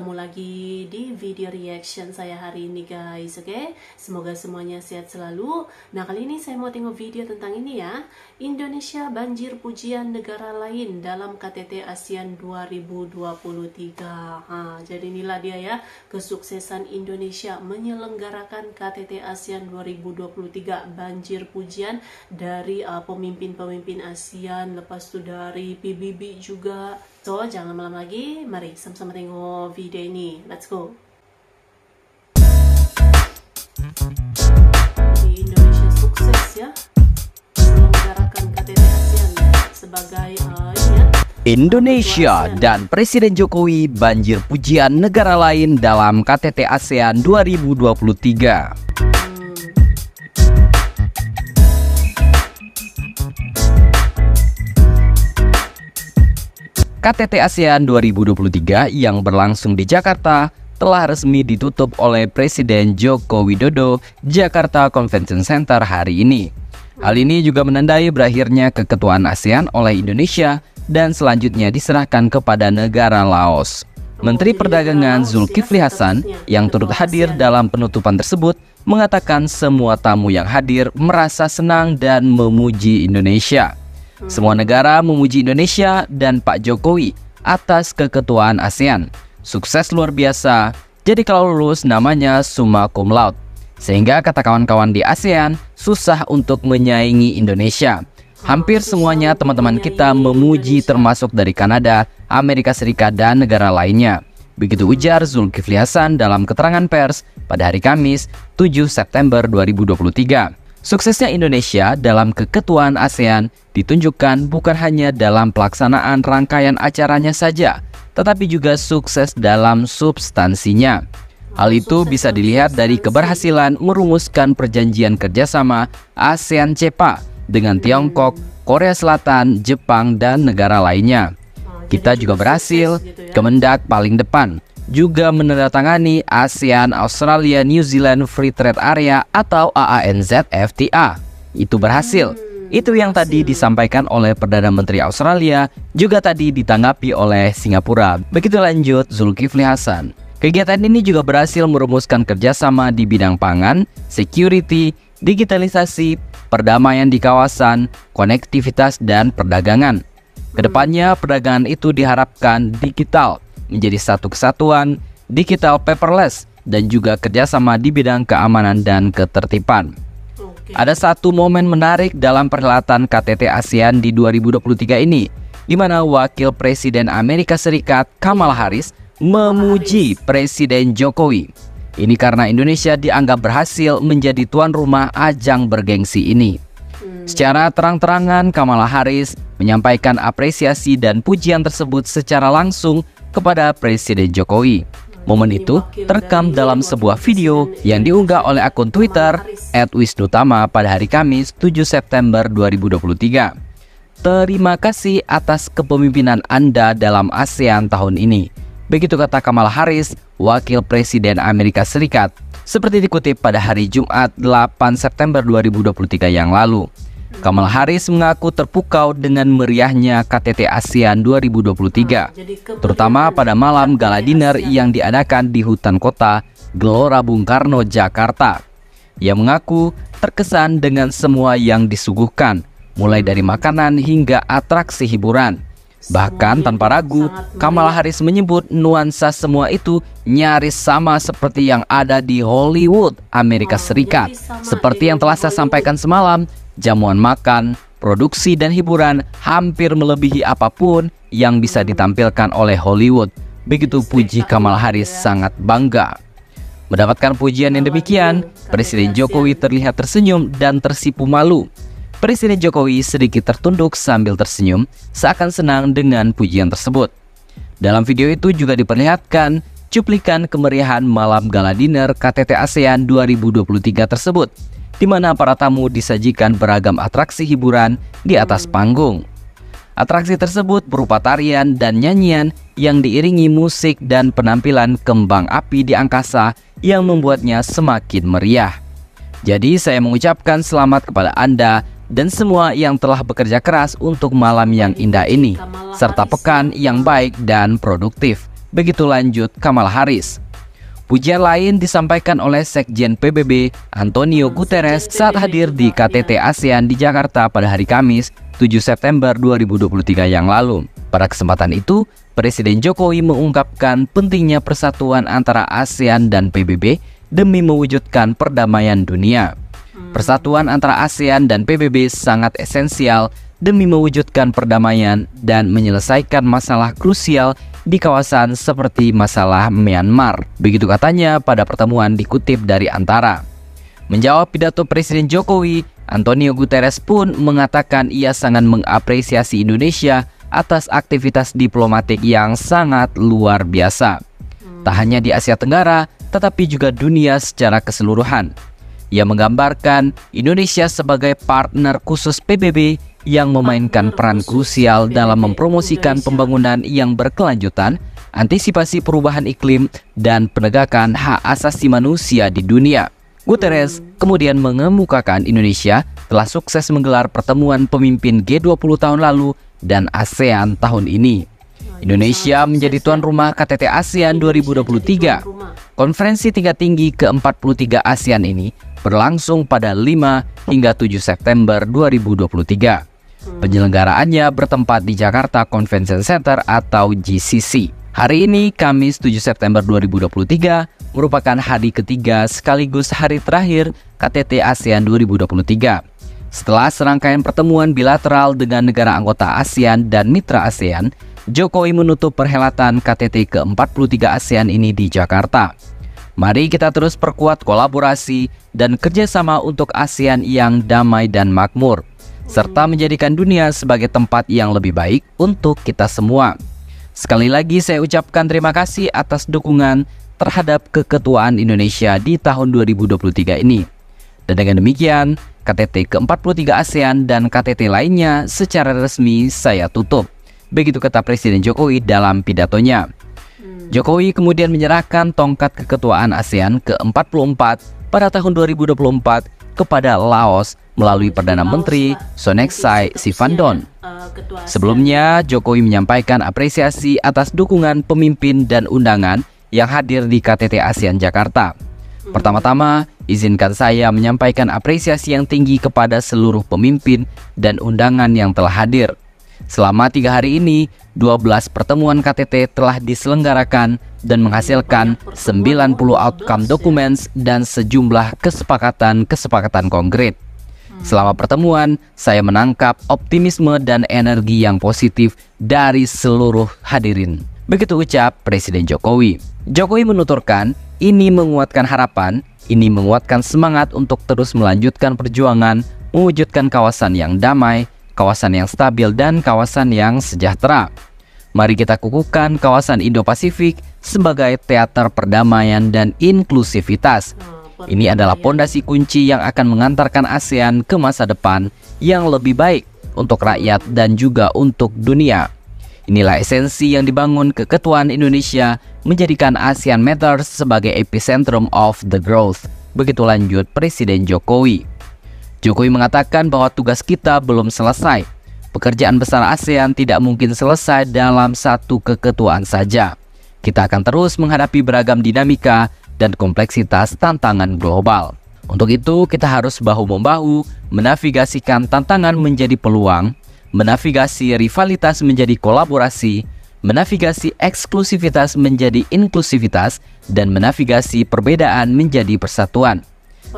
ketemu lagi di video reaction saya hari ini guys, oke? Semoga semuanya sehat selalu. Nah, kali ini saya mau tengok video tentang ini ya. Indonesia banjir pujian negara lain dalam KTT ASEAN 2023. Jadi inilah dia ya, kesuksesan Indonesia menyelenggarakan KTT ASEAN 2023. Banjir pujian dari pemimpin-pemimpin ASEAN, lepas itu dari PBB juga. So, jangan lama lagi, mari sama-sama tengok video ini. Let's go. Di Indonesia sukses ya menyelenggarakan KTT ASEAN sebagai Indonesia dan Presiden Jokowi banjir pujian negara lain dalam KTT ASEAN 2023. KTT ASEAN 2023 yang berlangsung di Jakarta telah resmi ditutup oleh Presiden Joko Widodo Jakarta Convention Center hari ini. Hal ini juga menandai berakhirnya keketuaan ASEAN oleh Indonesia dan selanjutnya diserahkan kepada negara Laos. Menteri Perdagangan Zulkifli Hasan yang turut hadir dalam penutupan tersebut mengatakan semua tamu yang hadir merasa senang dan memuji Indonesia. Semua negara memuji Indonesia dan Pak Jokowi atas keketuaan ASEAN. Sukses luar biasa, jadi kalau lulus namanya summa cum laude. Sehingga kata kawan-kawan di ASEAN susah untuk menyaingi Indonesia. Hampir semuanya teman-teman kita memuji, termasuk dari Kanada, Amerika Serikat, dan negara lainnya. Begitu ujar Zulkifli Hasan dalam keterangan pers pada hari Kamis 7 September 2023. Suksesnya Indonesia dalam keketuaan ASEAN ditunjukkan bukan hanya dalam pelaksanaan rangkaian acaranya saja, tetapi juga sukses dalam substansinya. Hal itu bisa dilihat dari keberhasilan merumuskan perjanjian kerjasama ASEAN-CEPA dengan Tiongkok, Korea Selatan, Jepang, dan negara lainnya. Kita juga berhasil, Kemendak paling depan, juga menandatangani ASEAN Australia New Zealand Free Trade Area atau AANZ-FTA. Itu berhasil. Itu yang tadi disampaikan oleh Perdana Menteri Australia, juga tadi ditanggapi oleh Singapura. Begitu lanjut Zulkifli Hasan. Kegiatan ini juga berhasil merumuskan kerjasama di bidang pangan, security, digitalisasi, perdamaian di kawasan, konektivitas, dan perdagangan. Kedepannya perdagangan itu diharapkan digital, menjadi satu kesatuan, digital paperless, dan juga kerjasama di bidang keamanan dan ketertiban. Ada satu momen menarik dalam perhelatan KTT ASEAN di 2023 ini, di mana Wakil Presiden Amerika Serikat Kamala Harris memuji Presiden Jokowi. Ini karena Indonesia dianggap berhasil menjadi tuan rumah ajang bergengsi ini. Secara terang-terangan Kamala Harris menyampaikan apresiasi dan pujian tersebut secara langsung kepada Presiden Jokowi. Momen itu terekam dalam sebuah video yang diunggah oleh akun Twitter @wisnutama pada hari Kamis 7 September 2023. Terima kasih atas kepemimpinan Anda dalam ASEAN tahun ini. Begitu kata Kamala Harris, Wakil Presiden Amerika Serikat, seperti dikutip pada hari Jumat 8 September 2023 yang lalu. Kamala Harris mengaku terpukau dengan meriahnya KTT ASEAN 2023, terutama pada malam gala dinner yang diadakan di hutan kota Gelora Bung Karno, Jakarta. Ia mengaku terkesan dengan semua yang disuguhkan, mulai dari makanan hingga atraksi hiburan. Bahkan tanpa ragu, Kamala Harris menyebut nuansa semua itu nyaris sama seperti yang ada di Hollywood, Amerika Serikat. Seperti yang telah saya sampaikan semalam, jamuan makan, produksi, dan hiburan hampir melebihi apapun yang bisa ditampilkan oleh Hollywood. Begitu puji Kamala Harris sangat bangga. Mendapatkan pujian yang demikian, Presiden Jokowi terlihat tersenyum dan tersipu malu. Presiden Jokowi sedikit tertunduk sambil tersenyum, seakan senang dengan pujian tersebut. Dalam video itu juga diperlihatkan cuplikan kemeriahan malam gala dinner KTT ASEAN 2023 tersebut, di mana para tamu disajikan beragam atraksi hiburan di atas panggung. Atraksi tersebut berupa tarian dan nyanyian yang diiringi musik dan penampilan kembang api di angkasa yang membuatnya semakin meriah. Jadi saya mengucapkan selamat kepada Anda dan semua yang telah bekerja keras untuk malam yang indah ini, serta pekan yang baik dan produktif. Begitu lanjut Kamala Harris. Pujian lain disampaikan oleh Sekjen PBB Antonio Guterres saat hadir di KTT ASEAN di Jakarta pada hari Kamis 7 September 2023 yang lalu. Pada kesempatan itu, Presiden Jokowi mengungkapkan pentingnya persatuan antara ASEAN dan PBB demi mewujudkan perdamaian dunia. Persatuan antara ASEAN dan PBB sangat esensial demi mewujudkan perdamaian dan menyelesaikan masalah krusial di kawasan seperti masalah Myanmar. Begitu katanya pada pertemuan dikutip dari Antara. Menjawab pidato Presiden Jokowi, Antonio Guterres pun mengatakan ia sangat mengapresiasi Indonesia atas aktivitas diplomatik yang sangat luar biasa. Tak hanya di Asia Tenggara, tetapi juga dunia secara keseluruhan. Ia menggambarkan Indonesia sebagai partner khusus PBB yang memainkan peran krusial dalam mempromosikan pembangunan yang berkelanjutan, antisipasi perubahan iklim, dan penegakan hak asasi manusia di dunia. Guterres kemudian mengemukakan Indonesia telah sukses menggelar pertemuan pemimpin G20 tahun lalu dan ASEAN tahun ini. Indonesia menjadi tuan rumah KTT ASEAN 2023. Konferensi tingkat tinggi ke-43 ASEAN ini berlangsung pada 5 hingga 7 September 2023. Penyelenggaraannya bertempat di Jakarta Convention Center atau GCC. Hari ini, Kamis 7 September 2023, merupakan hari ketiga sekaligus hari terakhir KTT ASEAN 2023. Setelah serangkaian pertemuan bilateral dengan negara anggota ASEAN dan mitra ASEAN, Jokowi menutup perhelatan KTT ke-43 ASEAN ini di Jakarta. Mari kita terus perkuat kolaborasi dan kerjasama untuk ASEAN yang damai dan makmur, serta menjadikan dunia sebagai tempat yang lebih baik untuk kita semua. Sekali lagi saya ucapkan terima kasih atas dukungan terhadap keketuaan Indonesia di tahun 2023 ini. Dan dengan demikian, KTT ke-43 ASEAN dan KTT lainnya secara resmi saya tutup. Begitu kata Presiden Jokowi dalam pidatonya. Jokowi kemudian menyerahkan tongkat keketuaan ASEAN ke-44 pada tahun 2024 kepada Laos melalui Perdana Menteri Sonexay Sivandon. Sebelumnya, Jokowi menyampaikan apresiasi atas dukungan pemimpin dan undangan yang hadir di KTT ASEAN Jakarta. Pertama-tama, izinkan saya menyampaikan apresiasi yang tinggi kepada seluruh pemimpin dan undangan yang telah hadir. Selama 3 hari ini, 12 pertemuan KTT telah diselenggarakan dan menghasilkan 90 outcome documents dan sejumlah kesepakatan konkret. Selama pertemuan, saya menangkap optimisme dan energi yang positif dari seluruh hadirin. Begitu ucap Presiden Jokowi. Jokowi menuturkan, ini menguatkan harapan, ini menguatkan semangat untuk terus melanjutkan perjuangan, mewujudkan kawasan yang damai, kawasan yang stabil, dan kawasan yang sejahtera. Mari kita kukuhkan kawasan Indo-Pasifik sebagai teater perdamaian dan inklusivitas. Ini adalah pondasi kunci yang akan mengantarkan ASEAN ke masa depan yang lebih baik untuk rakyat dan juga untuk dunia. Inilah esensi yang dibangun keketuaan Indonesia menjadikan ASEAN Matters sebagai epicentrum of the growth. Begitu lanjut Presiden Jokowi. Jokowi mengatakan bahwa tugas kita belum selesai. Pekerjaan besar ASEAN tidak mungkin selesai dalam satu keketuaan saja. Kita akan terus menghadapi beragam dinamika dan kompleksitas tantangan global. Untuk itu, kita harus bahu-membahu menavigasikan tantangan menjadi peluang, menavigasi rivalitas menjadi kolaborasi, menavigasi eksklusivitas menjadi inklusivitas, dan menavigasi perbedaan menjadi persatuan.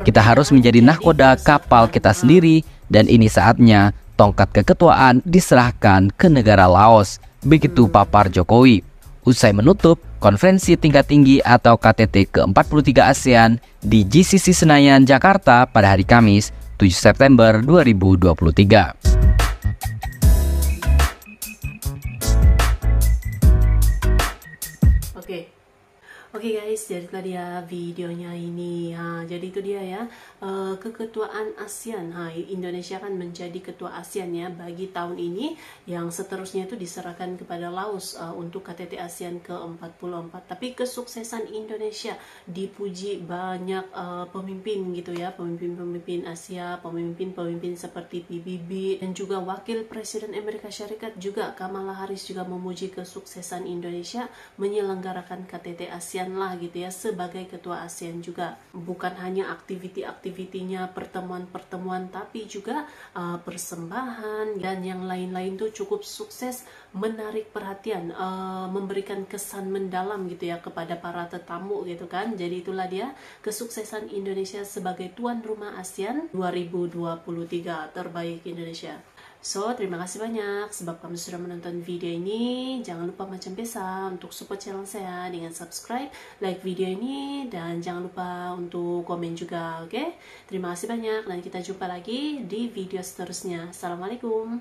Kita harus menjadi nahkoda kapal kita sendiri, dan ini saatnya tongkat keketuaan diserahkan ke negara Laos. Begitu papar Jokowi. Usai menutup konferensi tingkat tinggi atau KTT ke-43 ASEAN di GCC Senayan, Jakarta pada hari Kamis 7 September 2023. Oke guys, jadi tadi ya videonya ini. Jadi itu dia ya, keketuaan ASEAN. Indonesia kan menjadi ketua ASEAN ya bagi tahun ini, yang seterusnya itu diserahkan kepada Laos untuk KTT ASEAN ke-44. Tapi kesuksesan Indonesia dipuji banyak pemimpin gitu ya, pemimpin-pemimpin Asia, pemimpin-pemimpin seperti PBB, dan juga Wakil Presiden Amerika Syarikat juga Kamala Harris juga memuji kesuksesan Indonesia menyelenggarakan KTT ASEAN lah gitu ya sebagai ketua ASEAN juga. Bukan hanya aktiviti-aktivitinya, pertemuan-pertemuan, tapi juga persembahan dan yang lain-lain tuh cukup sukses, menarik perhatian, memberikan kesan mendalam gitu ya kepada para tetamu gitu kan. Jadi itulah dia kesuksesan Indonesia sebagai tuan rumah ASEAN 2023, terbaik Indonesia. So, terima kasih banyak sebab kamu sudah menonton video ini. Jangan lupa macam biasa untuk support channel saya dengan subscribe, like video ini, dan jangan lupa untuk komen juga, oke? Terima kasih banyak dan kita jumpa lagi di video seterusnya. Assalamualaikum.